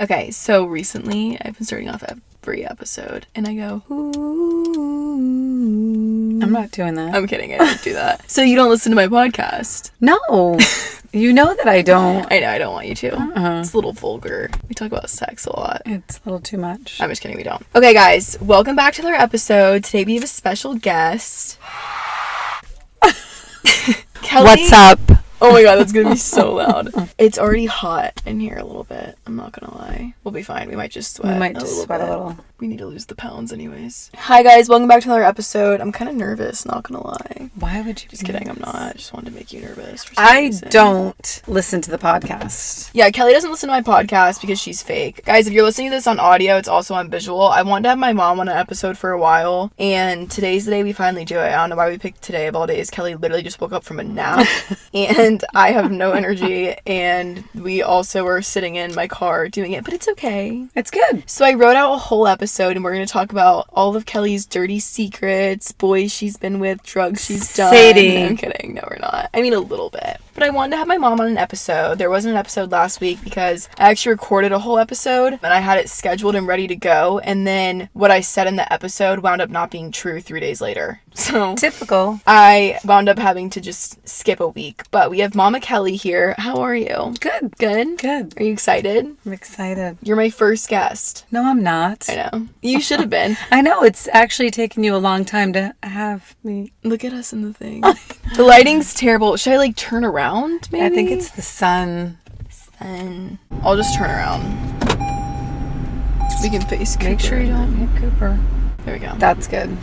Okay, so recently I've been starting off every episode and I go, ooh. I'm not doing that. I'm kidding, I don't do that. So you don't listen to my podcast? No. You know that I don't. I know, I don't want you to. It's a little vulgar. We talk about sex a lot. It's a little too much. I'm just kidding, we don't. Okay, guys, welcome back to another episode. Today we have a special guest. Kelly. What's up? Oh my god, that's gonna be so loud. It's already hot in here a little bit. I'm not gonna lie. We'll be fine. We might just sweat. We might just sweat a little. We need to lose the pounds anyways. Hi guys, welcome back to another episode. I'm kind of nervous, not gonna lie. Why would you? Just kidding, I'm not. I just wanted to make you nervous. For some I reason. don't listen to the podcast. Yeah, Kelly doesn't listen to my podcast because she's fake. Guys, if you're listening to this on audio, it's also on visual. I wanted to have my mom on an episode for a while, and today's the day we finally do it. I don't know why we picked today of all days. Kelly literally just woke up from a nap, and I have no energy, and we also were sitting in my car doing it, but it's okay. It's good. So I wrote out a whole episode, and we're going to talk about all of Kelly's dirty secrets, boys she's been with, drugs she's done. Sadie. I'm kidding. No, we're not. I mean, a little bit. But I wanted to have my mom on an episode. There wasn't an episode last week because I actually recorded a whole episode, and I had it scheduled and ready to go, and then what I said in the episode wound up not being true 3 days later. So Typical. I wound up having to just skip a week. But we have Mama Kelly here. How are you? Good. Good? Good. Are you excited? I'm excited. You're my first guest. No, I'm not. I know. You should have been. I know. It's actually taken you a long time to have me. Look at us in the thing. The lighting's terrible. Should I turn around maybe? I think it's the sun. Then I'll just turn around. We can face Cooper. Make sure you don't hit Cooper. There we go. That's good.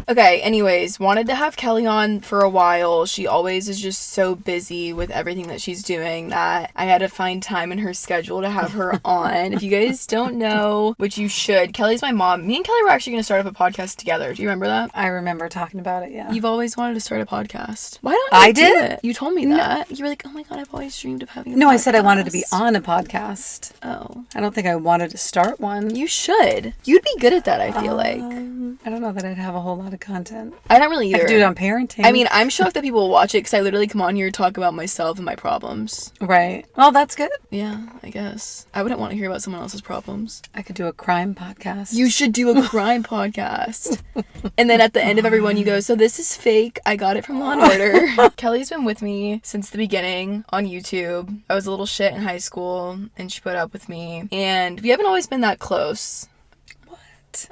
Okay, anyways, wanted to have Kelly on for a while. She always is just so busy with everything that she's doing that I had to find time in her schedule to have her on. If you guys don't know, which you should, Kelly's my mom. Me and Kelly were actually going to start up a podcast together. Do you remember that? I remember talking about it, yeah. You've always wanted to start a podcast. Why don't you I do did? it? You told me that. You were like, oh my god, I've always dreamed of having a podcast. No, I said I wanted to be on a podcast. Oh. I don't think I wanted to start one. You should. You'd be good at that, I feel like. I don't know that I'd have a whole lot of content. I don't really either. I could do it on parenting. I mean, I'm shocked that people will watch it because I literally come on here to talk about myself and my problems. Right. Well, that's good. Yeah, I guess. I wouldn't want to hear about someone else's problems. I could do a crime podcast. You should do a crime podcast. And then at the end of every one, you go, so this is fake. I got it from Law & Order. Kelly's been with me since the beginning on YouTube. I was a little shit in high school, and she put up with me. And we haven't always been that close.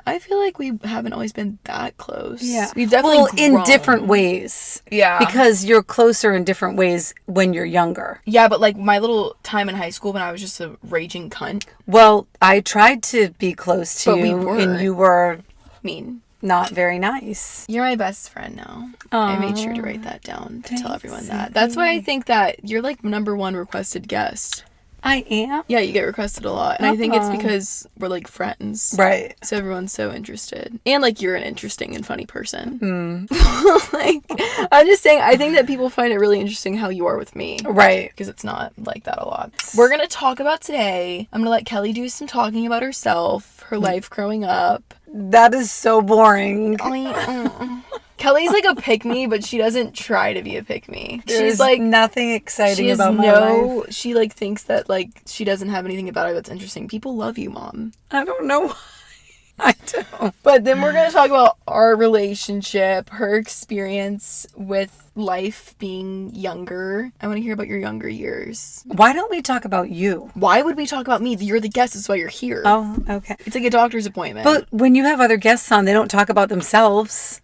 I feel like we haven't always been that close. Yeah. We've definitely in grown. different ways. Yeah. Because you're closer in different ways when you're younger. Yeah, but my little time in high school when I was just a raging cunt. Well, I tried to be close to But we you, weren't. and you were Mean. not very nice. You're my best friend now. I made sure to write that down to tell thanks, everyone that. That's why I think that you're number one requested guest. I am? Yeah, you get requested a lot. And I think it's because we're friends. Right. So everyone's so interested. And you're an interesting and funny person. I'm just saying, I think that people find it really interesting how you are with me. Right. Because it's not like that a lot. We're going to talk about today. I'm going to let Kelly do some talking about herself, her life growing up. That is so boring. Kelly's a pick-me, but she doesn't try to be a pick-me. There's She's nothing exciting she has about my life. She thinks that she doesn't have anything about her that's interesting. People love you, Mom. I don't know why. I don't. But then we're going to talk about our relationship, her experience with life being younger. I want to hear about your younger years. Why don't we talk about you? Why would we talk about me? You're the guest. That's why you're here. Oh, okay. It's like a doctor's appointment. But when you have other guests on, they don't talk about themselves.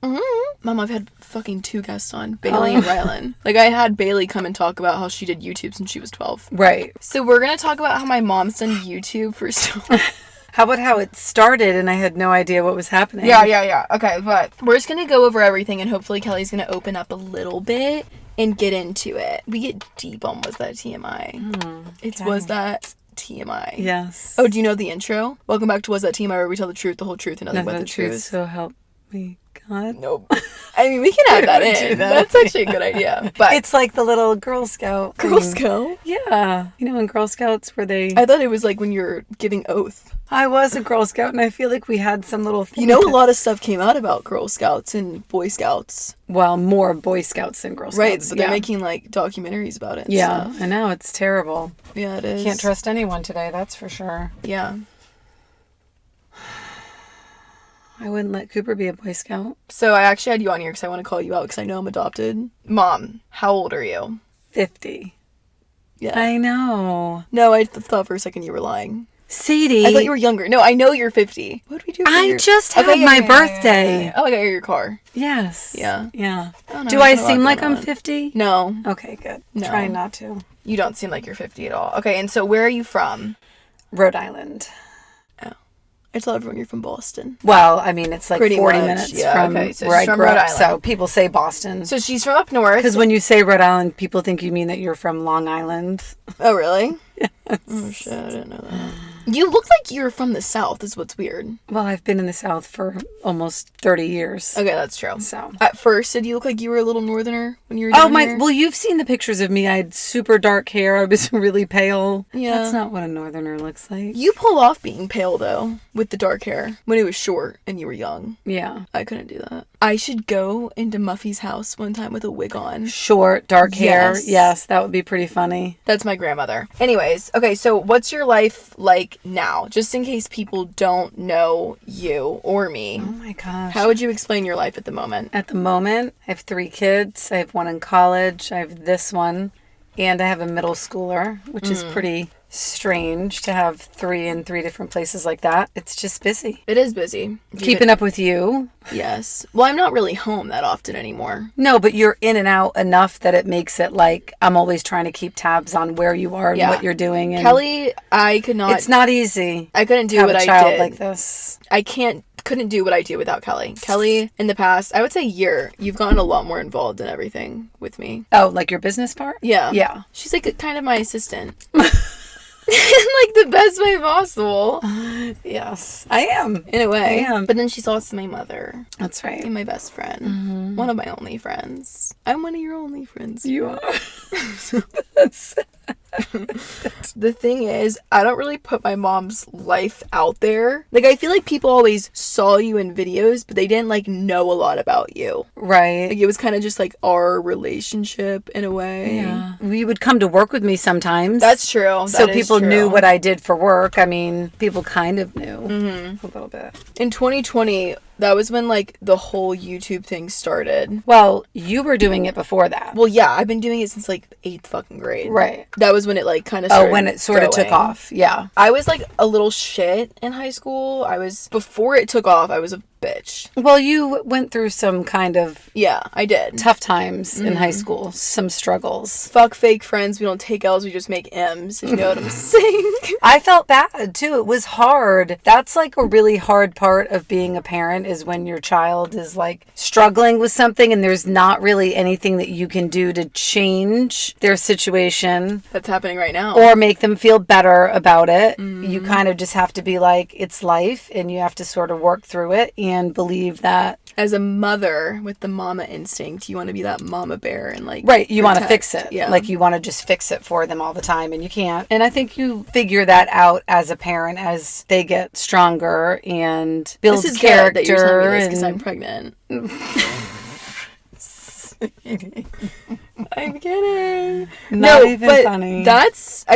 Mom, I've had fucking 2 guests on, Bailey and Rylan. I had Bailey come and talk about how she did YouTube since she was 12. Right. So we're going to talk about how my mom's done YouTube for so How about how it started and I had no idea what was happening? Yeah. Okay, but we're just going to go over everything, and hopefully Kelly's going to open up a little bit and get into it. We get deep on Was That TMI? It's okay. Was That TMI? Yes. Oh, do you know the intro? Welcome back to Was That TMI, where we tell the truth, the whole truth, and nothing but the truth. So help me God. God. Nope. I mean, we can add that We do in. that. That's actually a good idea. But It's like the little Girl Scout Girl thing. Scout? Yeah. You know, in Girl Scouts where they... I thought it was like when you're giving oath. I was a Girl Scout, and I feel like we had some little thing. You know, a lot of stuff came out about Girl Scouts and Boy Scouts. Well, more Boy Scouts than Girl Scouts. Right, but they're yeah. making like documentaries about it. And Yeah, stuff. I know. It's terrible. Yeah, it is. Can't trust anyone today, that's for sure. Yeah. I wouldn't let Cooper be a Boy Scout. So I actually had you on here because I want to call you out because I know I'm adopted. Mom, how old are you? 50. Yeah. I know. No, I thought for a second you were lying. Sadie. I thought you were younger. No, I know you're 50. What do we do? I just had my birthday. Oh, I got your car. Yes. Yeah. Yeah. I don't know, Do I there's a lot seem like going I'm on. 50? No, Okay, good. No. Trying not to. you don't seem like you're 50 at all. Okay, and so where are you from? Rhode Island. I tell everyone you're from Boston. Well, I mean, it's like Pretty 40 much, minutes yeah, from okay, so where I she's from grew Rhode up. Island. So people say Boston. So she's from up north. Because when you say Rhode Island, people think you mean that you're from Long Island. Oh, really? Oh, shit, I didn't know that. You look like you're from the South, is what's weird. Well, I've been in the South for almost 30 years. Okay, that's true. So. At first, did you look like you were a little northerner when you were Oh down my! here? Well, you've seen the pictures of me. I had super dark hair. I was really pale. Yeah. That's not what a northerner looks like. You pull off being pale, though, with the dark hair. When it was short and you were young. Yeah. I couldn't do that. I should go into Muffy's house one time with a wig on. Short, dark hair. Yes. Yes, that would be pretty funny. That's my grandmother. Anyways, okay, so what's your life like now? Just in case people don't know you or me. Oh my gosh. How would you explain your life at the moment? At the moment, I have 3 kids. I have one in college. I have this one. And I have a middle schooler, which is pretty strange to have 3 in 3 different places like that. It's just busy. It is busy. Keeping up with you. Yes. Well, I'm not really home that often anymore. No, but you're in and out enough that it makes it like I'm always trying to keep tabs on where you are and Yeah. what you're doing. And Kelly, I could not. it's not easy I couldn't to do have what a I child did. like this. I couldn't do what I do without Kelly. Kelly, in the past, I would say year, you've gotten a lot more involved in everything with me. Oh, like your business part? Yeah. Yeah. She's like kind of my assistant. In like the best way possible. Yes, I am. In a way. I am. But then she's also my mother That's right. and my best friend. One of my only friends. I'm one of your only friends. You are. The thing is, I don't really put my mom's life out there. Like, I feel like people always saw you in videos, but they didn't, like, know a lot about you. Right. Like, it was kind of just, like, our relationship in a way. Yeah. You would come to work with me sometimes. That's true. So That is people true. knew what I did for work. I mean, people kind of knew a little bit. In 2020, that was when, like, the whole YouTube thing started. Well, you were doing it before that. Well, yeah, I've been doing it since, like, 8th fucking grade. Right. That was when it, like, kind of Oh, started when it sort of took going. off. Yeah. I was, like, a little shit in high school. Before it took off, I was a bitch. Well, you went through some kind of Yeah, I did. tough times in high school, some struggles. Fuck fake friends. We don't take L's. We just make M's. If you know what I'm saying. I felt bad too. It was hard. That's like a really hard part of being a parent is when your child is like struggling with something and there's not really anything that you can do to change their situation That's happening right now. or make them feel better about it. You kind of just have to be like, it's life and you have to sort of work through it and believe that. As a mother with the mama instinct, you want to be that mama bear and like Right, you want to protect. fix it. Yeah. Like you want to just fix it for them all the time and you can't. And I think you figure that out as a parent as they get stronger and build This is character. good that you're telling me this because and- I'm pregnant. I'm kidding. Not even funny. I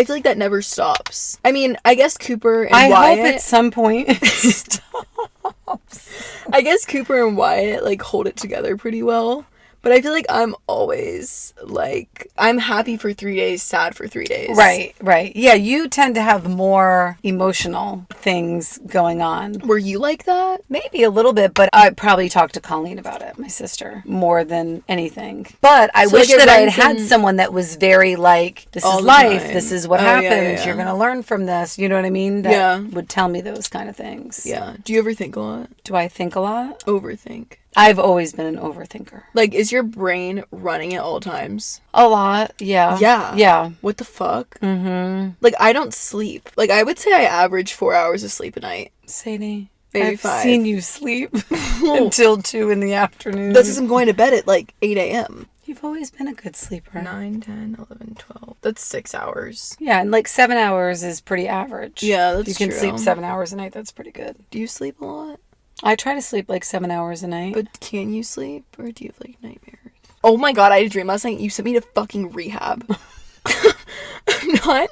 feel like that never stops. I mean, I guess Cooper and I Wyatt. hope at some point it stops. I guess Cooper and Wyatt like hold it together pretty well. But I feel like I'm always like, I'm happy for 3 days, sad for 3 days. Right, right. Yeah, you tend to have more emotional things going on. Were you like that? Maybe a little bit, but I probably talked to Colleen about it, my sister, more than anything. But I So, wish like, it that I had runs had in- someone that was very like, this All is the life, time. this is what Oh, yeah, happens, yeah. you're going to learn from this, you know what I mean? That Yeah. would tell me those kind of things. Yeah. Do you ever think a lot? Do I think a lot? Overthink. I've always been an overthinker. Like, is your brain running at all times? A lot, yeah. Yeah. Yeah. What the fuck? Mm-hmm. Like, I don't sleep. Like, I would say I average 4 hours of sleep a night. Sadie, maybe I've 5. seen you sleep until 2 in the afternoon. That's because I'm going to bed at like 8 a.m. You've always been a good sleeper. 9, 10, 11, 12. That's 6 hours. Yeah, and like 7 hours is pretty average. Yeah, that's If you can true. sleep 7 hours a night, that's pretty good. Do you sleep a lot? I try to sleep like 7 hours a night. But can you sleep, or do you have like nightmares? Oh my god, I had a dream last night. You sent me to fucking rehab. I'm not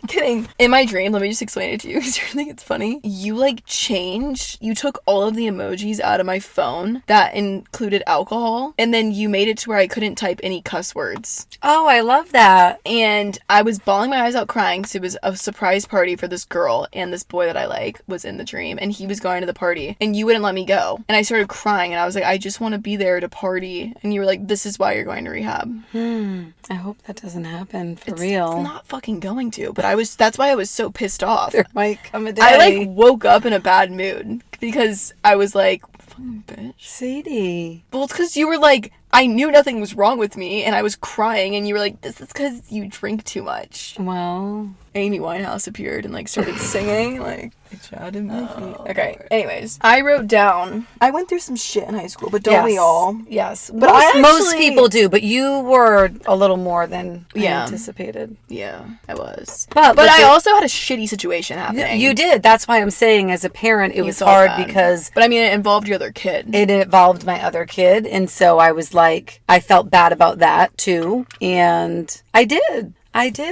kidding. In my dream, let me just explain it to you because you think it's funny. You like changed, you took all of the emojis out of my phone that included alcohol, and then you made it to where I couldn't type any cuss words. Oh, I love that. And I was bawling my eyes out crying because it was a surprise party for this girl, and this boy that I like was in the dream, and he was going to the party, and you wouldn't let me go. And I started crying, and I was like, I just want to be there to party. And you were like, this is why you're going to rehab. I hope that doesn't happen for real. It's not fucking going to, but that's why I was so pissed off. There might come a day. I like woke up in a bad mood because I was like, fucking bitch. Sadie. Well, it's because you were like, I knew nothing was wrong with me, and I was crying, and you were like, this is because you drink too much. Well, Amy Winehouse appeared and like started singing, like, I tried to make me. Okay, anyways, I wrote down, I went through some shit in high school, but don't we all? Yes. But Most people do, but you were a little more than I anticipated. Yeah, I was. But I also had a shitty situation happening. You did. That's why I'm saying as a parent, it was felt hard bad. because... But I mean, it involved your other kid. It involved my other kid, and so I was like, I felt bad about that too, and I did,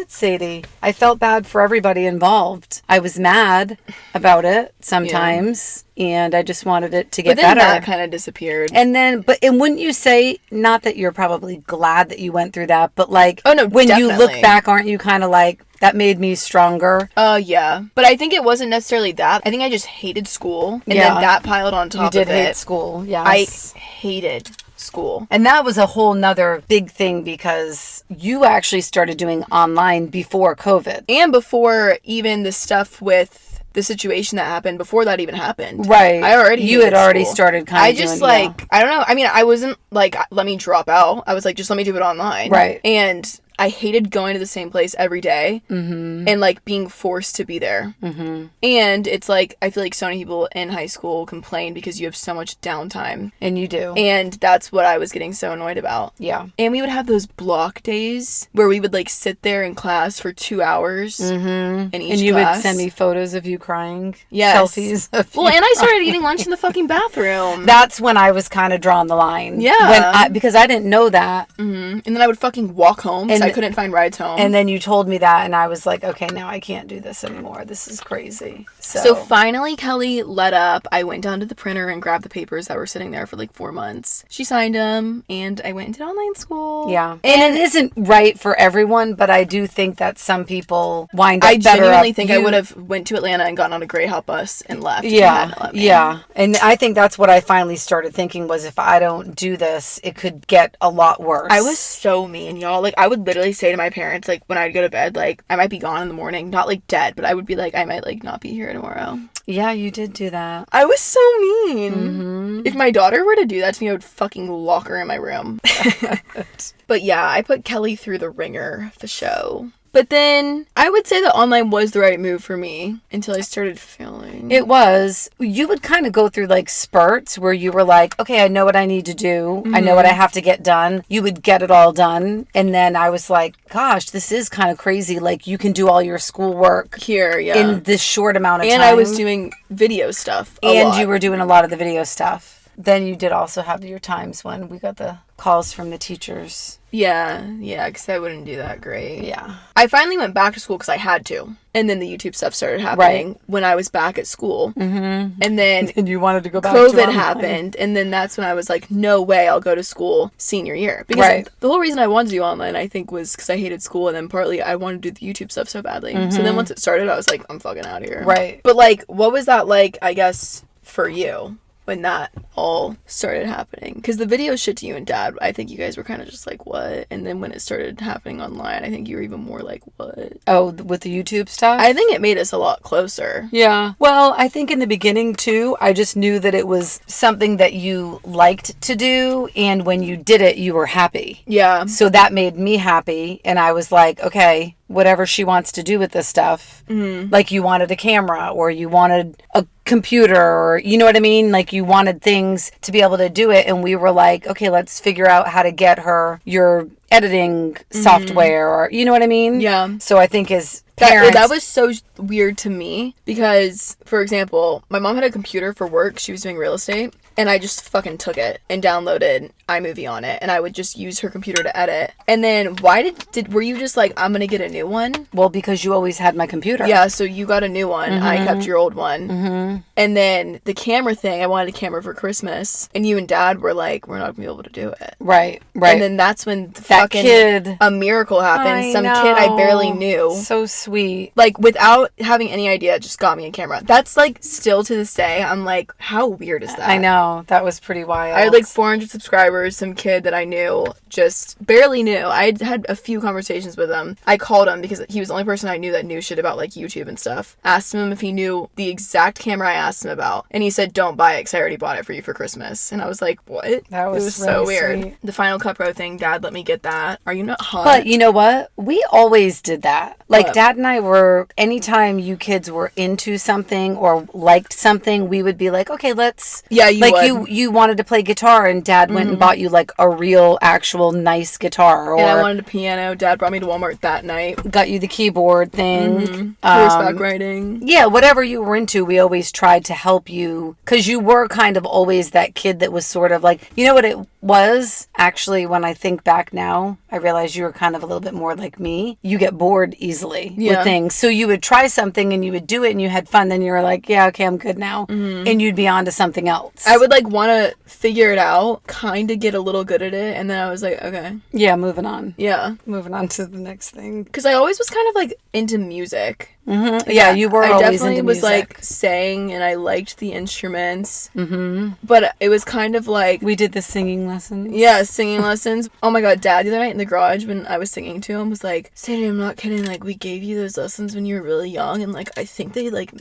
Sadie. I felt bad for everybody involved. I was mad about it sometimes, and I just wanted it to get but then better. That kind of disappeared. And wouldn't you say, not that you're probably glad that you went through that, but like, oh no, when definitely. you look back, aren't you kind of like, that made me stronger? Yeah. But I think it wasn't necessarily that. I think I just hated school, and then that piled on top of it. You did hate school, yes. I hated school. And that was a whole nother big thing because you actually started doing online before COVID. And before even the stuff with the situation that happened, before that even happened. Right. You had already started kind of I just I don't know. I mean, I wasn't like, let me drop out. I was like, just let me do it online. Right. And I hated going to the same place every day and like being forced to be there. Mm-hmm. And it's like, I feel like so many people in high school complain because you have so much downtime. And you do. And that's what I was getting so annoyed about. Yeah. And we would have those block days where we would like sit there in class for 2 hours in each class. And you would send me photos of you crying. Yes. Selfies of well, and I started eating lunch in the fucking bathroom. That's when I was kind of drawing the line. Yeah. Because I didn't know that. Mm-hmm. And then I would fucking walk home because I couldn't find rides home. And then you told me that, and I was like, okay, now I can't do this anymore. This is crazy. So finally, Kelly let up. I went down to the printer and grabbed the papers that were sitting there for like 4 months. She signed them, and I went and did online school. Yeah. And it isn't right for everyone, but I do think that some people wind up better. I genuinely think I would have went to Atlanta and gotten on a Greyhound bus and left. Yeah. Yeah. And I think that's what I finally started thinking was if I don't do this, it could get a lot worse. I was so mean, y'all. Like, I would literally say to my parents, like, when I'd go to bed, like, I might be gone in the morning. Not, like, dead, but I would be like, I might, like, not be here tomorrow. Yeah, you did do that. I was so mean. Mm-hmm. If my daughter were to do that to me, I would fucking lock her in my room. But yeah, I put Kelly through the ringer of the show. But then I would say that online was the right move for me until I started failing. It was. You would kind of go through like spurts where you were like, okay, I know what I need to do. Mm-hmm. I know what I have to get done. You would get it all done. And then I was like, gosh, this is kind of crazy. Like you can do all your schoolwork here, in this short amount of time. And I was doing video stuff a lot. You were doing a lot of the video stuff. Then you did also have your times when we got the calls from the teachers. Yeah, because I wouldn't do that great. Yeah. I finally went back to school because I had to. And then the YouTube stuff started happening when I was back at school. Mm-hmm. And then and you wanted to go back COVID happened. And then that's when I was like, no way, I'll go to school senior year. Because the whole reason I wanted to do online, I think, was because I hated school. And then partly I wanted to do the YouTube stuff so badly. Mm-hmm. So then once it started, I was like, I'm fucking out of here. Right. But like, what was that like, I guess, for you? When that all started happening, because the video shit to you and Dad, I think you guys were kind of just like, what? And then when it started happening online, I think you were even more like, what? Oh, with the YouTube stuff? I think it made us a lot closer. Yeah. Well, I think in the beginning too, I just knew that it was something that you liked to do, and when you did it, you were happy. Yeah. So that made me happy, and I was like, okay, whatever she wants to do with this stuff. Mm-hmm. Like you wanted a camera, or you wanted a computer, or you know what I mean? Like you wanted things to be able to do it, and we were like, okay, let's figure out how to get her your editing software, or you know what I mean? Yeah. So I think as parents, that was so weird to me because, for example, my mom had a computer for work. She was doing real estate. And I just fucking took it and downloaded iMovie on it. And I would just use her computer to edit. And then why were you just like, I'm going to get a new one? well, because you always had my computer. Yeah, so you got a new one. I kept your old one. And then the camera thing, I wanted a camera for Christmas. And you and Dad were like, we're not going to be able to do it. Right. And then that's when a miracle happened. Some kid I barely knew. So sweet. Like, without having any idea, just got me a camera. That's, like, still to this day, I'm like, how weird is that? I know. That was pretty wild. I had, like, 400 subscribers. Some kid that I knew, just barely knew. I had a few conversations with him. I called him because he was the only person I knew that knew shit about, like, YouTube and stuff. Asked him if he knew the exact camera I asked him about. And he said, don't buy it because I already bought it for you for Christmas. And I was like, what? That was It was really so weird. sweet. The Final Cut Pro thing, Dad let me get that. Are you not hot? But you know what? We always did that. Like, What? Dad and I were, anytime you kids were into something or liked something, we would be like, okay, let's. Yeah, you like would. you wanted to play guitar, and Dad went and bought you like a real, actual, nice guitar, or And I wanted a piano. Dad brought me to Walmart that night. got you the keyboard thing. Horseback riding. Yeah, whatever you were into, we always tried to help you, because you were kind of always that kid that was sort of like, you know what it was? Actually, when I think back now, I realize you were kind of a little bit more like me. You get bored easily with things. So you would try something and you would do it and you had fun. Then you were like, yeah, okay, I'm good now. And you'd be on to something else. I would like want to figure it out, kind of get a little good at it. And then I was like, okay. Yeah, moving on. Yeah. Moving on to the next thing. Because I always was kind of like into music. Yeah, you were I always definitely into was music. like sang and I liked the instruments. But it was kind of like, We did the singing lessons. yeah, singing lessons. Oh my god, Dad the other night in the garage when I was singing to him was like, Sadie, I'm not kidding, like we gave you those lessons when you were really young and like I think they like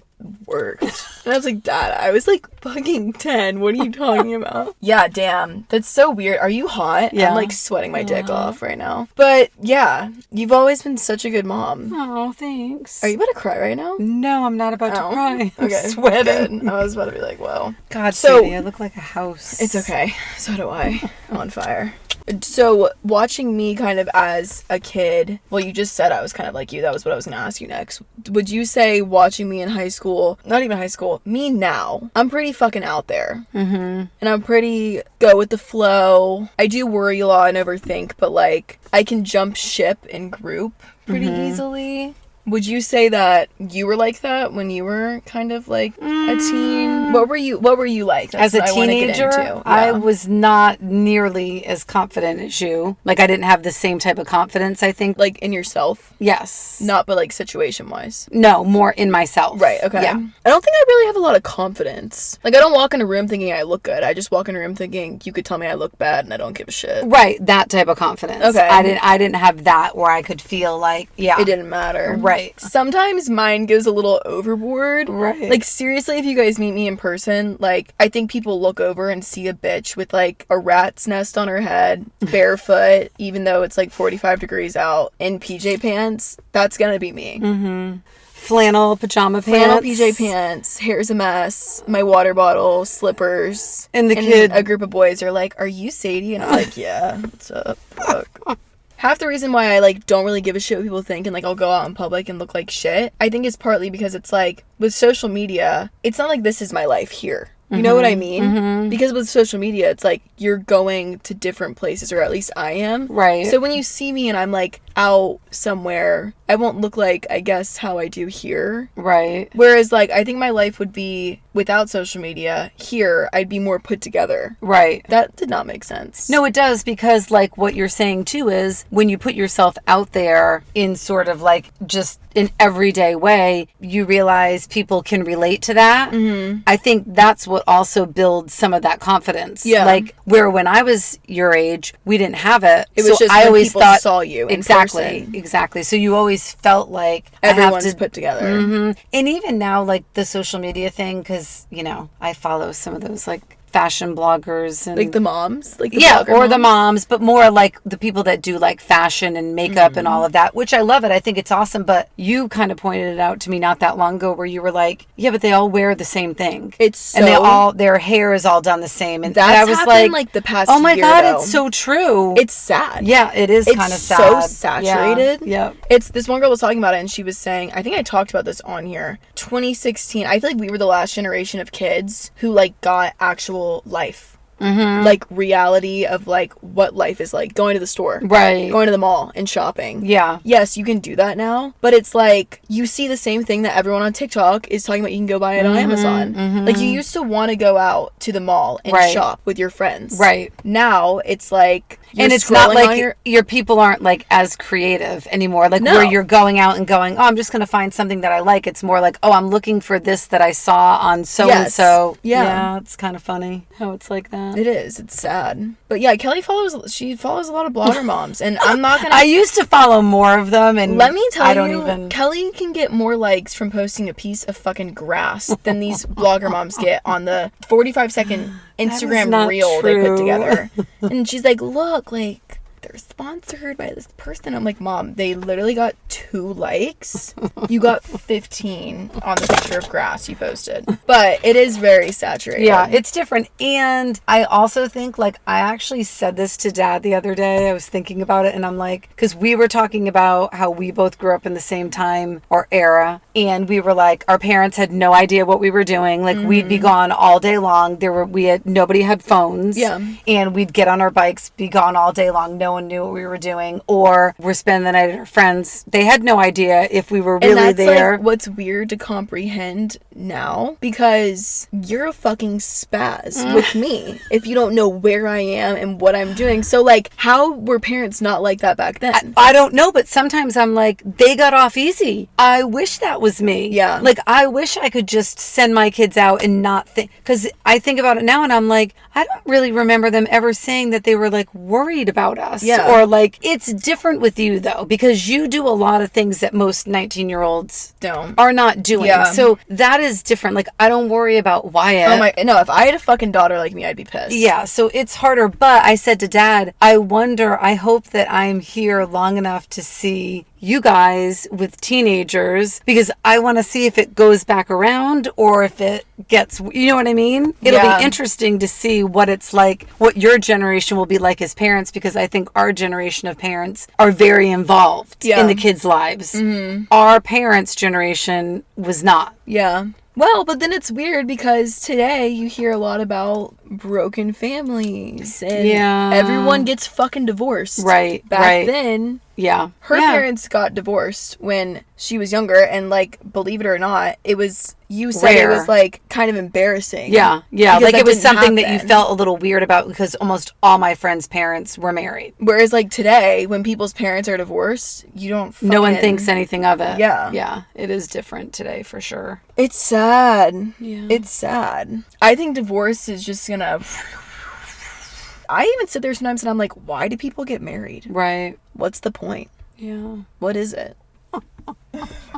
worked. And I was like, Dad, I was like fucking 10. What are you talking about? Yeah, damn. That's so weird. Are you hot? Yeah. I'm like sweating my dick off right now. But yeah, you've always been such a good mom. Oh, thanks. Are you about to cry right now? No, I'm not about Oh, to cry. I'm okay, sweating. good. I was about to be like, well. God, So- Sadie, I look like a house. It's okay. So do I. I'm on fire. So, watching me kind of as a kid, well, you just said I was kind of like you. That was what I was going to ask you next. Would you say watching me in high school, not even high school, me now, I'm pretty fucking out there. And I'm pretty go with the flow. I do worry a lot and overthink, but like, I can jump ship in group pretty easily. Would you say that you were like that when you were kind of like a teen? What were you like? That's As a what I wanna get teenager, into. I Yeah. was not nearly as confident as you. Like, I didn't have the same type of confidence, I think. like in yourself, Yes. not but like situation wise. No, more in myself. Right, okay. Yeah. I don't think I really have a lot of confidence. Like I don't walk in a room thinking I look good. I just walk in a room thinking you could tell me I look bad and I don't give a shit. Right, that type of confidence. Okay. I didn't have that where I could feel like, yeah. It didn't matter. Right. Sometimes mine goes a little overboard. Right. Like seriously, if you guys meet me in person, like I think people look over and see a bitch with like a rat's nest on her head, barefoot, even though it's like 45 degrees out, in PJ pants. That's gonna be me. Flannel pajama pants. Flannel PJ pants, hair's a mess, my water bottle, slippers. And the kid- a group of boys are like, "Are you Sadie?" And I'm like, "Yeah, what's up?" Fuck. Half the reason why I like don't really give a shit what people think and like I'll go out in public and look like shit, I think is partly because it's like with social media, it's not like this is my life here. You know what I mean? Because with social media, it's like you're going to different places, or at least I am. Right. So when you see me and I'm like out somewhere, I won't look like, I guess, how I do here. Right. Whereas, like, I think my life would be, without social media, here, I'd be more put together. Right. That did not make sense. No, it does, because like what you're saying too is when you put yourself out there in sort of like just an everyday way, you realize people can relate to that. I think that's what also builds some of that confidence. Yeah. Like where when I was your age, we didn't have it. It was so just I when always people thought saw you in exactly, person. exactly. So you always felt like Everyone's I have to, put together. And even now, like the social media thing, because you know I follow some of those like fashion bloggers and Like the moms? Like the yeah, blogger or the moms? moms, but more like the people that do like fashion and makeup and all of that, which I love it. I think it's awesome. But you kind of pointed it out to me not that long ago where you were like, yeah, but they all wear the same thing. It's so... And they all, their hair is all done the same. And That's I was happened like the past oh my year, God, though. it's so true. It's sad. Yeah, it is It's kind of so sad. saturated. Yeah. Yep. It's this one girl was talking about it and she was saying, I think I talked about this on here. 2016, I feel like we were the last generation of kids who like got actual life. Like reality of like what life is like, going to the store, Right. going to the mall and shopping. Yeah. Yes, you can do that now, but it's like you see the same thing that everyone on TikTok is talking about. You can go buy it on Amazon. Like you used to want to go out to the mall and Right. shop with your friends. Right. Now it's like you're And it's not scrolling like on your people aren't like as creative anymore. Like No. where you're going out and going, oh, I'm just going to find something that I like. It's more like, oh, I'm looking for this that I saw on so and so. Yeah. It's kind of funny how it's like that. It is. It's sad. But yeah, Kelly follows a lot of blogger moms, and I'm not gonna... I used to follow more of them, and Let me tell I don't you, even... Kelly can get more likes from posting a piece of fucking grass than these blogger moms get on the 45-second Instagram not reel they put true. together. And she's like, look, like, they're sponsored by this person. I'm like, Mom, they literally got 2 likes. You got 15 on the picture of grass you posted. But it is very saturated. Yeah, it's different. And I also think, like, I actually said this to Dad the other day. I was thinking about it, and I'm like, because we were talking about how we both grew up in the same time or era, and we were like, our parents had no idea what we were doing. Like, we'd be gone all day long. Nobody had phones. Yeah. And we'd get on our bikes, be gone all day long. No one knew what we were doing, or we're spending the night at our friends. They had no idea if we were really and that's there. like what's weird to comprehend now, because you're a fucking spaz with me if you don't know where I am and what I'm doing. So like, how were parents not like that back then? I don't know, but sometimes I'm like, they got off easy. I wish that was me. Yeah. Like, I wish I could just send my kids out and not think, because I think about it now and I'm like, I don't really remember them ever saying that they were like worried about us. Yeah. Or like, it's different with you though, because you do a lot of things that most 19-year-olds Don't. are not doing. Yeah. So that is different. Like, I don't worry about Wyatt. Oh my, no, if I had a fucking daughter like me, I'd be pissed. Yeah, so it's harder. But I said to Dad, I hope that I'm here long enough to see you guys with teenagers, because I want to see if it goes back around or if it gets, you know what I mean? It'll Yeah. be interesting to see what it's like, what your generation will be like as parents, because I think our generation of parents are very involved Yeah. in the kids' lives. Our parents' generation was not. Yeah. Well, but then it's weird because today you hear a lot about broken families and Yeah. everyone gets fucking divorced. Right, Back right. then, Yeah. her Yeah. parents got divorced when she was younger, and like, believe it or not, it was, you said Rare. it was like kind of embarrassing. Yeah, Because like that it was didn't something that you happen. felt a little weird about, because almost all my friends' parents were married. Whereas like today, when people's parents are divorced, you don't No one fucking- thinks anything of it. Yeah. Yeah, it is different today for sure. It's sad. Yeah. It's sad. I think divorce is just gonna... I even sit there sometimes and I'm like, why do people get married? Right. What's the point? Yeah. What is it?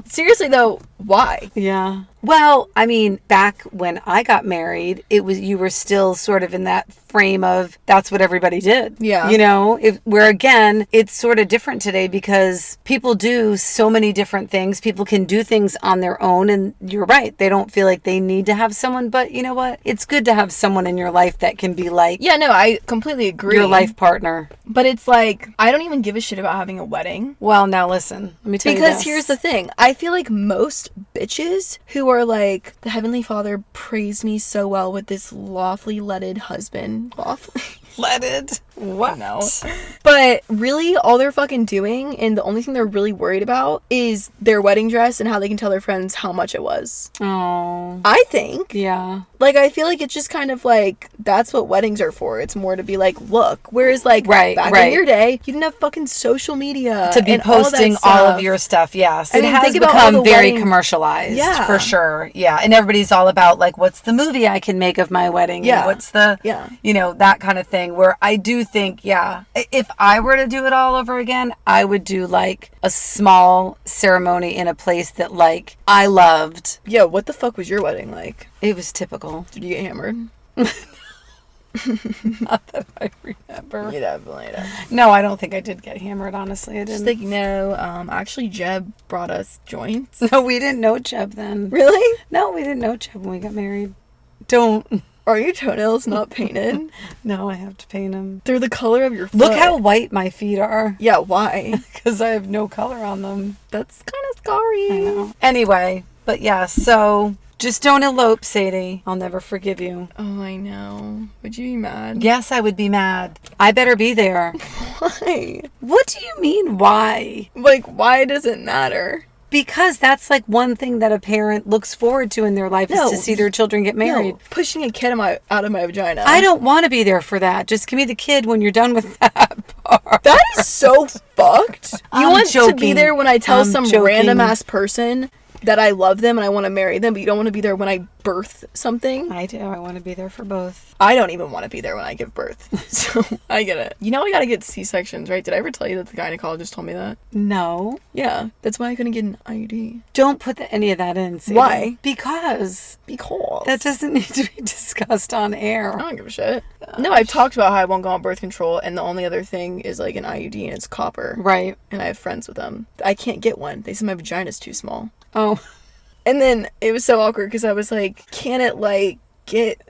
Seriously though, why? Yeah. Well, I mean, back when I got married, you were still sort of in that frame of that's what everybody did. Yeah. You know, where again, it's sort of different today because people do so many different things. People can do things on their own, and you're right. They don't feel like they need to have someone, but you know what? It's good to have someone in your life that can be like Yeah, no, I completely agree. your life partner. But it's like, I don't even give a shit about having a wedding. Well, now listen, let me tell you Because this. here's the thing. I feel like most bitches who are like, the Heavenly Father praised me so well with this lawfully wedded husband. Lawfully? Leaded. What? No. But really, all they're fucking doing, and the only thing they're really worried about, is their wedding dress and how they can tell their friends how much it was. Oh. I think. Yeah. Like, I feel like it's just kind of like, that's what weddings are for. It's more to be like, look. Whereas, like, Right, back right. in your day, you didn't have fucking social media. To be and all that posting all of stuff. your stuff, yes. I It mean, has think about all become the very wedding- commercialized, Yeah. for sure. Yeah, and everybody's all about, like, what's the movie I can make of my wedding? And Yeah. what's the, Yeah. you know, that kind of thing, where I do think, yeah, if I were to do it all over again, I would do, like, a small ceremony in a place that, like, I loved. Yeah, what the fuck was your wedding like? It was typical. Did you get hammered? Not that I remember. You definitely did. No, I don't think I did get hammered, honestly. I Just didn't. like, no, actually Jeb brought us joints. No, we didn't know Jeb then. Really? No, we didn't know Jeb when we got married. Don't. Are your toenails not painted? No, I have to paint them. They're the color of your foot. Look how white my feet are. Yeah, why? Because I have no color on them. That's kind of scary. I know. Anyway, but yeah, so just don't elope, Sadie. I'll never forgive you. Oh, I know. Would you be mad? Yes, I would be mad. I better be there. Why? What do you mean, why? Like, why does it matter? Because that's like one thing that a parent looks forward to in their life No. is to see their children get married. No, pushing a kid out of my vagina. I don't want to be there for that. Just give me the kid when you're done with that part. That is so fucked. You I'm want to be joking. there when I tell I'm some joking. random ass person that I love them and I want to marry them, but you don't want to be there when I birth something. I do. I want to be there for both. I don't even want to be there when I give birth. So I get it. You know I gotta get C-sections, right? Did I ever tell you that the gynecologist told me that? No. Yeah. That's why I couldn't get an IUD. Don't put any of that in. Sadie. Why? Because Because. that doesn't need to be discussed on air. I don't give a shit. No, I've talked about how I won't go on birth control, and the only other thing is like an IUD, and it's copper. Right. And I have friends with them. I can't get one. They said my vagina's too small. Oh. And then it was so awkward because I was like, can it like get...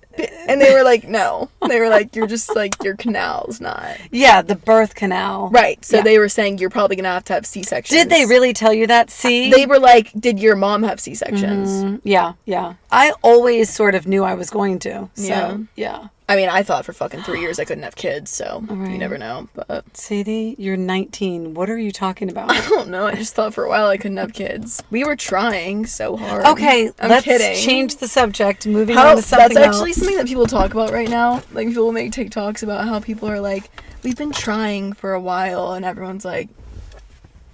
And they were like, no. They were like, you're just like, your canal's not. Yeah, the birth canal. Right. So Yeah. they were saying you're probably going to have C-sections. Did they really tell you that? See? They were like, did your mom have C-sections? Yeah, yeah. I always sort of knew I was going to. So, Yeah. yeah. I mean, I thought for fucking 3 years I couldn't have kids, so Right. you never know. But Sadie, you're 19. What are you talking about? I don't know. I just thought for a while I couldn't have kids. We were trying so hard. Okay, I'm let's kidding. change the subject. Moving How, on to something that's actually else. something that people talk about right now. Like, people make TikToks about how people are like, we've been trying for a while, and everyone's like,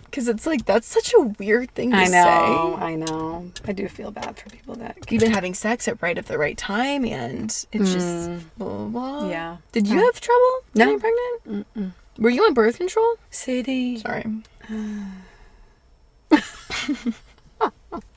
because it's like, that's such a weird thing to I say. know, I know. I do feel bad for people that. You've been having sex at the right time, and it's just blah, blah, blah. Yeah. Did you have trouble No. getting pregnant? Mm-mm. Were you on birth control? Sadie. Sorry.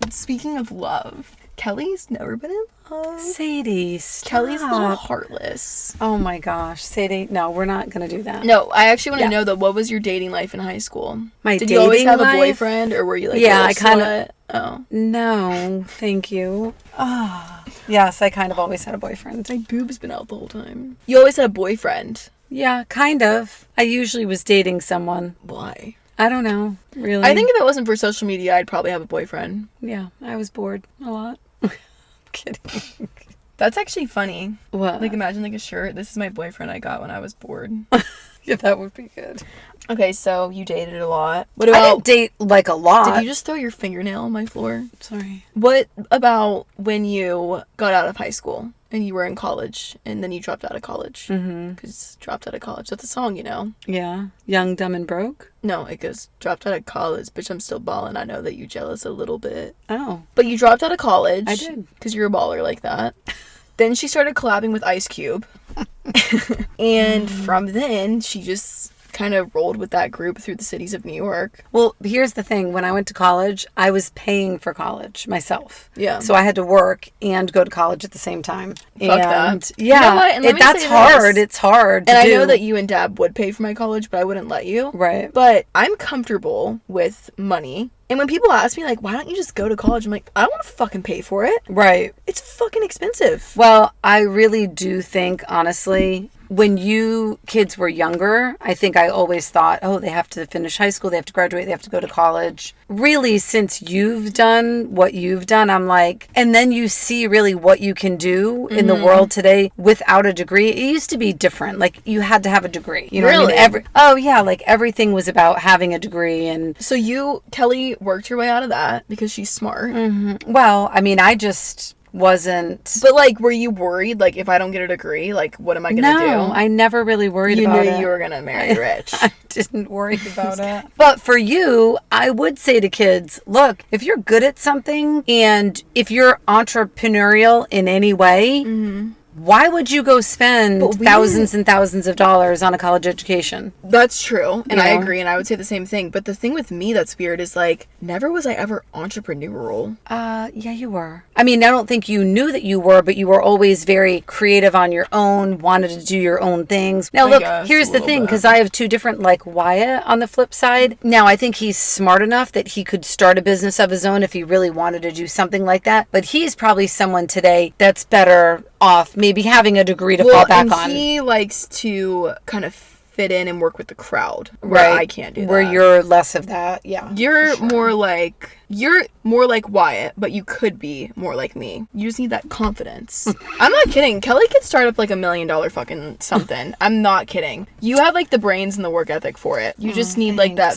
Speaking of love, Kelly's never been in love. Sadie, stop. Kelly's a little heartless. Oh my gosh, Sadie. No, we're not going to do that. No, I actually want to Yeah. know though, what was your dating life in high school? My Did you always dating have a life? boyfriend, or were you like Yeah, a I little kinda- slut? Oh, No, thank you. Ah, yes, I kind of always had a boyfriend. my boob's been out the whole time. You always had a boyfriend. Yeah, kind of. I usually was dating someone. Why? I don't know, really. I think if it wasn't for social media, I'd probably have a boyfriend. Yeah, I was bored a lot. I'm kidding. That's actually funny. What? Like, imagine like a shirt. This is my boyfriend I got when I was bored. Yeah, that would be good. Okay, so you dated a lot. What I about? didn't date like a lot. Did you just throw your fingernail on my floor? Sorry. What about when you got out of high school and you were in college and then you dropped out of college? Mm-hmm. Because dropped out of college. That's a song, you know. Yeah. Young, dumb, and broke. No, it goes dropped out of college, bitch. I'm still balling. I know that you jealous a little bit, Oh. but you dropped out of college. I did. Because you're a baller like that. Then she started collabing with Ice Cube, and from then she just kind of rolled with that group through the cities of New York. Well, here's the thing. When I went to college, I was paying for college myself. Yeah. So I had to work and go to college at the same time. Fuck and that. Yeah. You know what? And let me that's say hard. this. It's hard to And I do. know that you and Dad would pay for my college, but I wouldn't let you. Right. But I'm comfortable with money. And when people ask me, like, why don't you just go to college? I'm like, I don't want to fucking pay for it. Right. It's fucking expensive. Well, I really do think, honestly, when you kids were younger, I think I always thought, oh, they have to finish high school, they have to graduate, they have to go to college. Really, since you've done what you've done, I'm like, and then you see really what you can do in the world today without a degree. It used to be different. Like, you had to have a degree. You know what I Really? mean? Oh, yeah. Like, everything was about having a degree. And, So you, Kelly, worked your way out of that because she's smart. well, I mean, I just wasn't. But, like, were you worried, like, if I don't get a degree, like, what am I going to do? No, I never really worried You about knew it. you were going to marry rich. I didn't worry about it. But for you, I would say to kids, look, if you're good at something and if you're entrepreneurial in any way, why would you go spend thousands and thousands of dollars on a college education? That's true. And You I know? agree. And I would say the same thing. But the thing with me that's weird is like, never was I ever entrepreneurial. Yeah, you were. I mean, I don't think you knew that you were, but you were always very creative on your own, wanted to do your own things. Now, look, guess here's a the little thing, bit. because I have two different, like Wyatt on the flip side. Now, I think he's smart enough that he could start a business of his own if he really wanted to do something like that. But he's probably someone today that's better off maybe having a degree to fall back and on. he likes to kind of fit in and work with the crowd, where I can't do that. Where you're less of that, yeah. You're more like Wyatt, but you could be more like me. You just need that confidence. I'm not kidding. Kelly could start up like $1 million fucking something. I'm not kidding. You have like the brains and the work ethic for it. You just need like that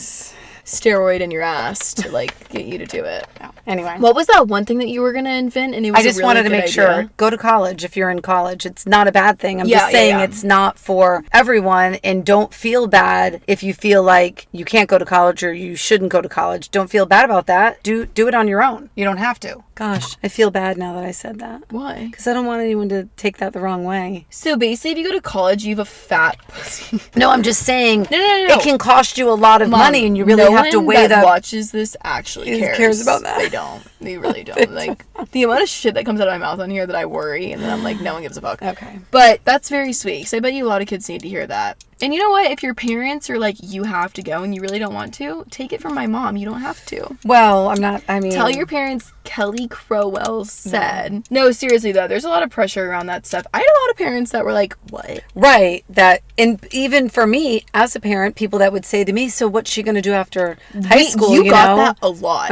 steroid in your ass to like get you to do it. No. Anyway. What was that one thing that you were gonna invent? And it was I just a really wanted to good make idea? sure, go to college if you're in college. It's not a bad thing. I'm just saying yeah. it's not for everyone, and don't feel bad if you feel like you can't go to college or you shouldn't go to college. Don't feel bad about that. Do it on your own. You don't have to. Gosh, I feel bad now that I said that. Why? Because I don't want anyone to take that the wrong way. So basically, if you go to college, you have a fat pussy. No, I'm just saying No. it can cost you a lot of Mom, money, and you really no have to one weigh that the... watches this actually cares about that. They don't. They really don't. Like the amount of shit that comes out of my mouth on here that I worry, and then I'm like, no one gives a fuck. Okay. But that's very sweet. Because I bet you a lot of kids need to hear that. And you know what? If your parents are like, you have to go and you really don't want to, take it from my mom. You don't have to. Well, Tell your parents Kelly Crowell said. No, seriously though, there's a lot of pressure around that stuff. I had a lot of parents that were like, what? Right. That, and even for me as a parent, people that would say to me, so what's she going to do after high school? You got that a lot.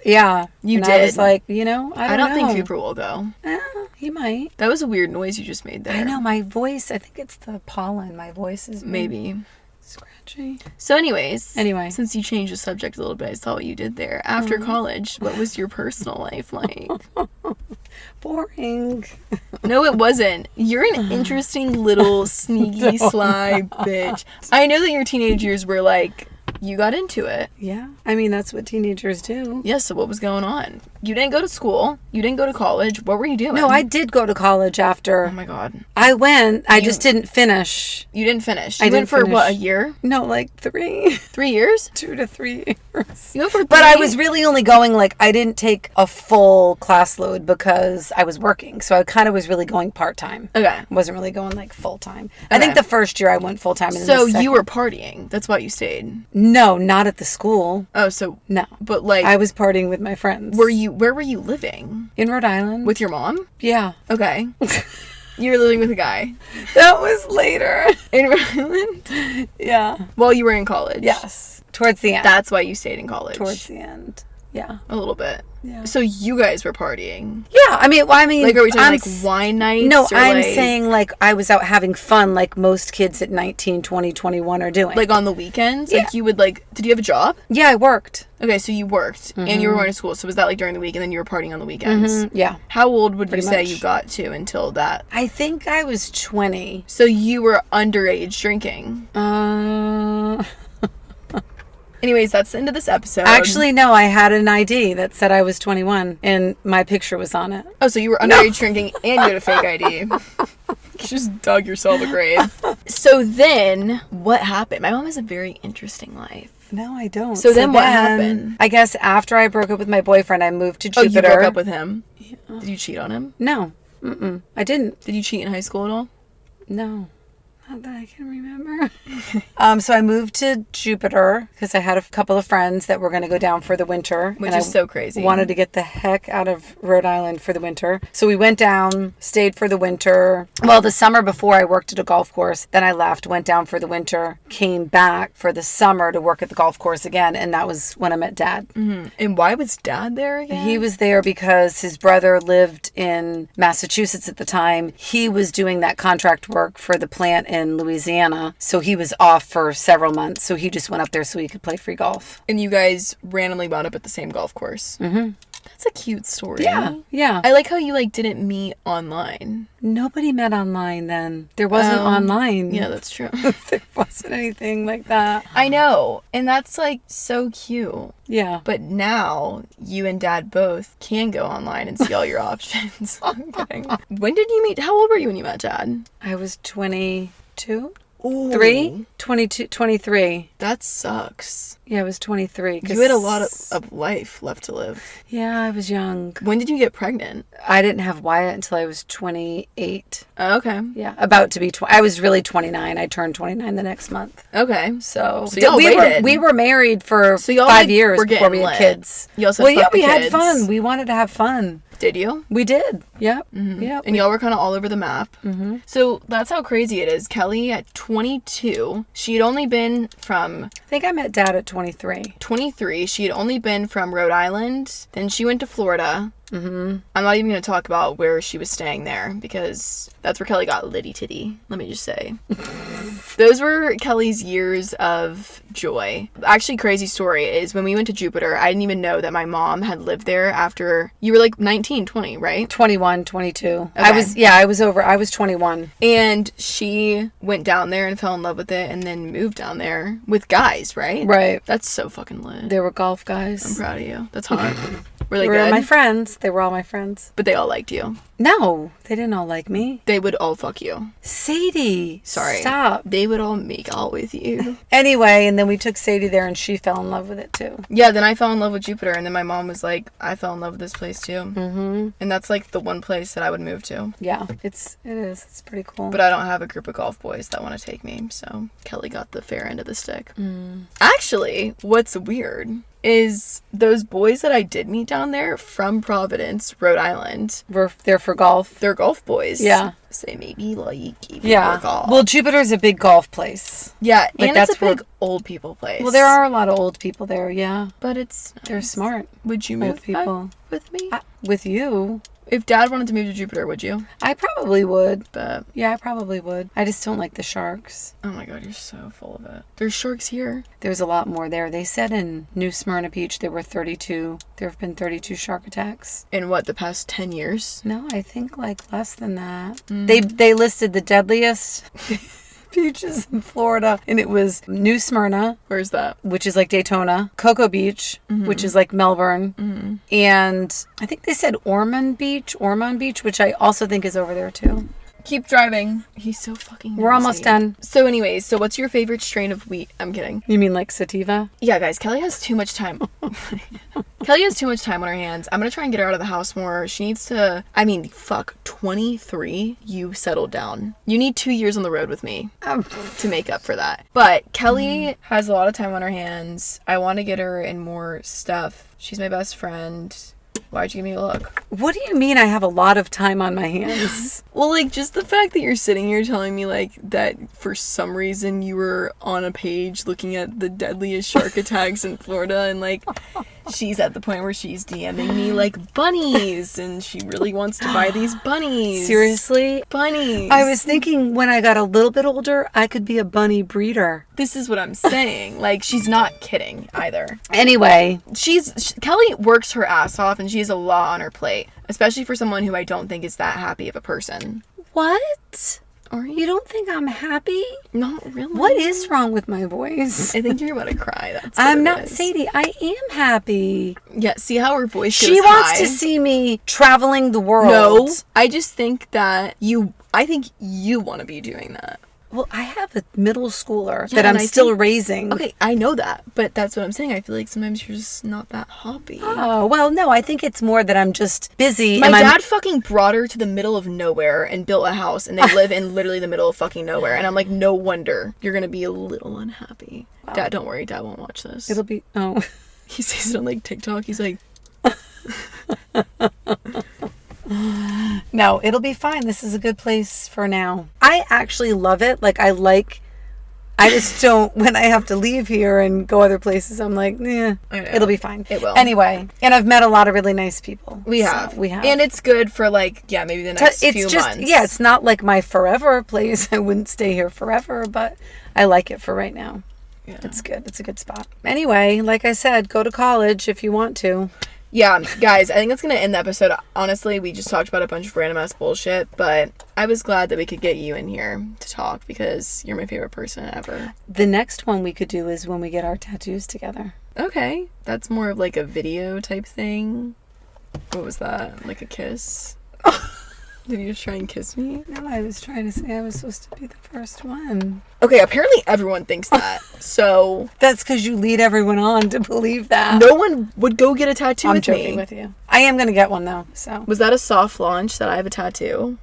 Yeah. You and did. I was like, I I don't don't know. think Cooper will go. He might. That was a weird noise you just made there. I know, my voice, I think it's the pollen. My voice is Maybe. scratchy. So anyways. Anyway. Since you changed the subject a little bit, I saw what you did there. After college, what was your personal life like? Boring. No, it wasn't. You're an interesting little sneaky, sly bitch. I know that your teenage years were like, you got into it. Yeah. I mean, that's what teenagers do. Yes, so what was going on? You didn't go to school. You didn't go to college. What were you doing? No, I did go to college after. Oh my God. I went. I just didn't finish. You didn't finish. I You went didn't for finish. what, a year? No, like 3. 3 years? 2 to 3 years. You went for But I 3? was really only going, like, I didn't take a full class load because I was working. So I kind of was really going part-time. Okay. I wasn't really going, like, full-time. I think the first year I went full-time. And then So the second... you were partying. That's why you stayed. No, not at the school. Oh, so No. but like I was partying with my friends. where were you living? In Rhode Island. With your mom? Yeah. Okay. You were living with a guy That was later. in Rhode Island Yeah. while you were in college. Yes. Towards the end. That's why you stayed in college. Towards the end. Yeah. A little bit. Yeah. So you guys were partying. Yeah. I mean, Like, are we talking I'm like wine nights? No, or I'm like, saying like I was out having fun like most kids at 19, 20, 21 are doing. like on the weekends. Yeah. Like you would like. Did you have a job? Yeah, I worked. Okay, so you worked and you were going to school. So was that like during the week and then you were partying on the weekends? Yeah. How old would you Pretty say much. you got to until that? I think I was 20. So you were underage drinking. Anyways, that's the end of this episode. Actually, no, I had an ID that said I was 21 and my picture was on it. Oh, so you were underage drinking and you had a fake ID. You just dug yourself a grave. So then, what happened? My mom has a very interesting life. No, I don't. So then what happened? I guess after I broke up with my boyfriend, I moved to Oh, Jupiter. you broke up with him? Yeah. Did you cheat on him? No. I didn't. Did you cheat in high school at all? No. Not that I can remember. So I moved to Jupiter because I had a couple of friends that were going to go down for the winter. Which and is so crazy. Wanted to get the heck out of Rhode Island for the winter. So we went down, stayed for the winter. Well, the summer before I worked at a golf course. Then I left, went down for the winter, came back for the summer to work at the golf course again. And that was when I met Dad. Mm-hmm. And why was Dad there again? He was there because his brother lived in Massachusetts at the time. He was doing that contract work for the plant in Louisiana. So he was off for several months. So he just went up there so he could play free golf. And you guys randomly wound up at the same golf course. Mm-hmm. That's a cute story. Yeah. I like how you like didn't meet online. Nobody met online then. There wasn't online. Yeah, that's true. There wasn't anything like that. I know. And that's like so cute. Yeah. But now you and Dad both can go online and see all your options. I'm kidding. When did you meet? How old were you when you met Dad? I was 22? Ooh. 22, 23. That sucks. Yeah, I was 23. You had a lot of life left to live. Yeah, I was young. When did you get pregnant? I didn't have Wyatt until I was 28. Oh, okay. Yeah, about to be 20. I was really 29. I turned 29 the next month. Okay. So y'all waited. we were married for y'all 5 years were before we getting had lit. kids. You also Well, yeah, fucked the we had kids. fun. We wanted to have fun. Did you? We did. Yep. Mm-hmm. Yep. And y'all were kind of all over the map. Mm-hmm. So that's how crazy it is. Kelly at 22, she had only been from I think I met Dad at 23. 23. She had only been from Rhode Island. Then she went to Florida. Mm-hmm. I'm not even going to talk about where she was staying there because that's where Kelly got litty titty. Let me just say. Those were Kelly's years of joy. Actually, crazy story is when we went to Jupiter, I didn't even know that my mom had lived there after you were like 19, 20, right? 21, 22. Okay. I was 21. And she went down there and fell in love with it and then moved down there with guys, right? Right. That's so fucking lit. They were golf guys. I'm proud of you. That's hot. Were they They were good? my friends. They were all my friends. But they all liked you. No, they didn't all like me. They would all fuck you. Sadie. Sorry. Stop. They would all make out with you. Anyway, and then we took Sadie there and she fell in love with it too. Yeah, then I fell in love with Jupiter and then my mom was like, I fell in love with this place too. Mm-hmm. And that's like the one place that I would move to. Yeah, it is. It's pretty cool. But I don't have a group of golf boys that want to take me. So Kelly got the fair end of the stick. Actually, what's weird is those boys that I did meet down there from Providence, Rhode Island. We're there for golf. They're golf boys. Yeah. Say maybe like even Yeah. more golf. Well, Jupiter's a big golf place. Yeah, like, and it's that's a big where- old people place. Well, there are a lot of old people there. Yeah, But it's they're nice. smart. Would you Old move people. with me? With you, If Dad wanted to move to Jupiter, would you? I probably would. But Yeah, I probably would. I just don't like the sharks. oh my god, you're so full of it. There's sharks here. There's a lot more there. They said in New Smyrna Beach there were 32. There have been 32 shark attacks. In what, the past 10 years? No, I think like less than that. They listed the deadliest beaches in Florida, and it was New Smyrna, Where's that? which is like Daytona, Cocoa Beach, which is like Melbourne, and I think they said Ormond Beach, which I also think is over there too. Keep driving. He's so fucking We're almost nosy. done. So anyways, so what's your favorite strain of wheat? I'm kidding. You mean like sativa? Yeah, guys, Kelly has too much time. Kelly has too much time on her hands. I'm gonna try and get her out of the house more. She needs to, 23, you settled down. You need 2 years on the road with me to make up for that. But Kelly has a lot of time on her hands. I want to get her in more stuff. She's my best friend. Why'd you give me a look? What do you mean I have a lot of time on my hands? Well, like, just the fact that you're sitting here telling me, like, that for some reason you were on a page looking at the deadliest shark attacks in Florida, and, like, she's at the point where she's DMing me, like, bunnies, and she really wants to buy these bunnies. Seriously? Bunnies. I was thinking when I got a little bit older, I could be a bunny breeder. This is what I'm saying. Like, she's not kidding either. Anyway, Kelly works her ass off, and she has a lot on her plate, especially for someone who I don't think is that happy of a person. what? Are you? You don't think I'm happy? Not really. What is wrong with my voice? I think you're about to cry. That's what I'm it not, is. Sadie. I am happy. Yeah, see how her voice goes She wants high? to see me traveling the world. No, I just think that I think you want to be doing that. Well, I have a middle schooler Yeah, that I'm and I still think- raising. Okay, I know that, but that's what I'm saying. I feel like sometimes you're just not that happy. Oh, well, no, I think it's more that I'm just busy. My and I'm- dad fucking brought her to the middle of nowhere and built a house, and they live in literally the middle of fucking nowhere. And I'm like, no wonder you're gonna be a little unhappy. Wow. Dad, don't worry, Dad won't watch this. It'll be, oh. He sees it on like TikTok. He's like, No, it'll be fine. This is a good place for now. I actually love it. I just don't, when I have to leave here and go other places, I'm like, I know. it'll be fine. It will. Anyway, and I've met a lot of really nice people. we So, have, we have. and it's good for like, yeah, maybe the next it's few just, months. yeah, it's not like my forever place. I wouldn't stay here forever, but I like it for right now. Yeah. It's good. It's a good spot. Anyway, like I said, go to college if you want to. Yeah, guys, I think that's going to end the episode. Honestly, we just talked about a bunch of random ass bullshit, but I was glad that we could get you in here to talk because you're my favorite person ever. The next one we could do is when we get our tattoos together. Okay, that's more of like a video type thing. What was that? Like a kiss? Did you just try and kiss me? No, I was trying to say I was supposed to be the first one. Okay, apparently everyone thinks that. So That's because you lead everyone on to believe that. no one would go get a tattoo I'm with joking me. with you. I am going to get one, though, so. Was that a soft launch that I have a tattoo?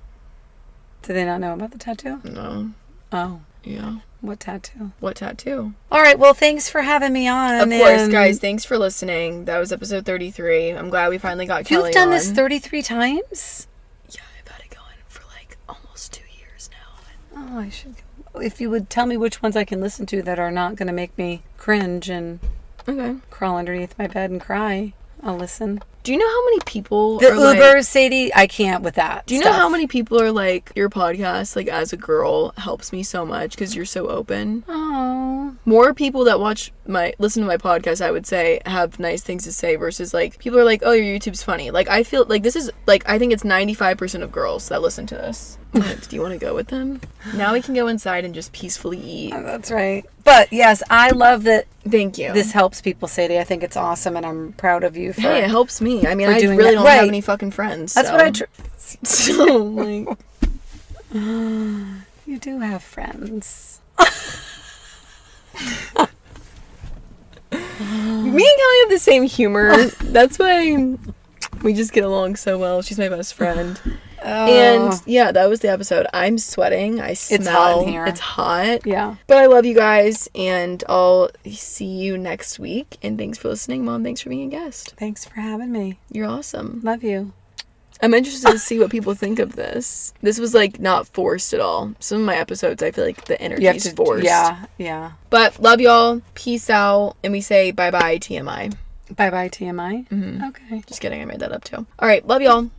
Do they not know about the tattoo? No. Oh, Yeah. what tattoo? What tattoo? All right, well, thanks for having me on. Of course, and guys. Thanks for listening. That was episode 33. I'm glad we finally got Kelly You've done on. this 33 times? Yeah, I've had it going for like almost 2 years now. Oh, I should go. If you would tell me which ones I can listen to that are not going to make me cringe and Okay. crawl underneath my bed and cry, I'll listen. Do you know how many people The are like... Uber, Sadie, I can't with that. Do you know how many people are like, your podcast, like as a girl, helps me so much because you're so open? Oh, More people that listen to my podcast, I would say, have nice things to say versus like people are like, oh, your YouTube's funny. Like I feel like this is like I think it's 95% of girls that listen to this. Do you want to go with them? Now we can go inside and just peacefully eat. that's right. But yes, I love that Thank you. this helps people, Sadie. I think it's awesome, and I'm proud of you for. Hey, it helps me. I mean, for I doing really that. don't have Right. any fucking friends. That's so. what I. So like, You do have friends. me and Kelly have the same humor. That's why we just get along so well. She's my best friend. And yeah, that was the episode. I'm sweating. I smell. It's hot in here. It's hot. Yeah. But I love you guys, and I'll see you next week. And thanks for listening, Mom. Thanks for being a guest. Thanks for having me. You're awesome. Love you. I'm interested to see what people think of this. This was like not forced at all. Some of my episodes, I feel like the energy is forced. Yeah. But love y'all. Peace out. And we say bye bye TMI. Bye bye TMI. Mm-hmm. Okay. Just kidding. I made that up too. All right. Love y'all.